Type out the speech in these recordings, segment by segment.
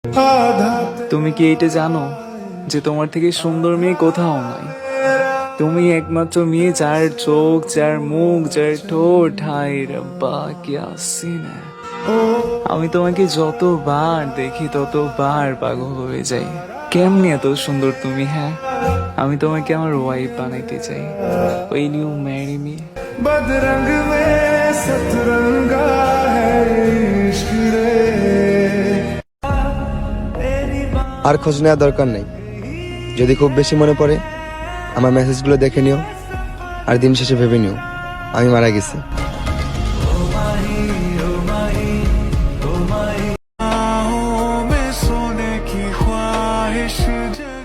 তুমি কি এইটা জানো যে তোমার থেকে সুন্দর মেয়ে কোথাও নাই? তুমি একমাত্র মেয়ে যার চোখ, যার মুখ, যার ঠোঁট, হায় রব্বা কি সিন হ্যায়। আমি তোমাকে যতবার দেখি ততবার পাগল হয়ে যাই। কেমনে এত সুন্দর তুমি? হ্যাঁ, আমি তোমাকে আমার ওয়াইফ বানাইতে চাই। Will you marry me? बदरंग में सतरंगा है इश्क रे। আর খোঁজ নেওয়ার দরকার নেই। যদি খুব বেশি মনে পড়ে আমার মেসেজগুলো দেখে নিও, আর দিন শেষে ভেবে নিও আমি মারা গেছি।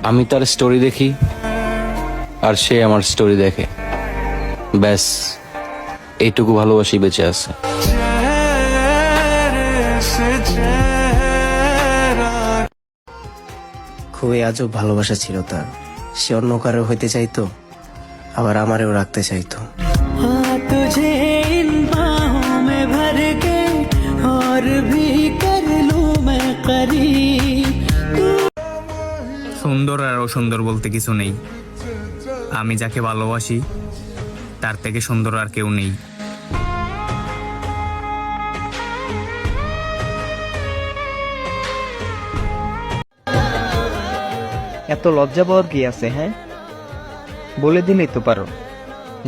আমি তার স্টোরি দেখি আর সে আমার স্টোরি দেখে, ব্যাস এইটুকু ভালোবাসি বেঁচে আছে। খুবই আজব ভালোবাসা ছিল তার। সে অন্য কারো হইতে চাইতো, আবার আমারেও রাখতে চাইতো। तुझे इन बाहों में भर के और भी कर लूं मैं करीब। সুন্দর আর অসুন্দর বলতে কিছু নেই। আমি যাকে ভালোবাসি তার থেকে সুন্দর আর কেউ নেই। এত লজ্জা পাওয়ার কি আছে? হ্যাঁ, বলে দিলেই তো পারো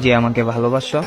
যে আমাকে ভালোবাসো।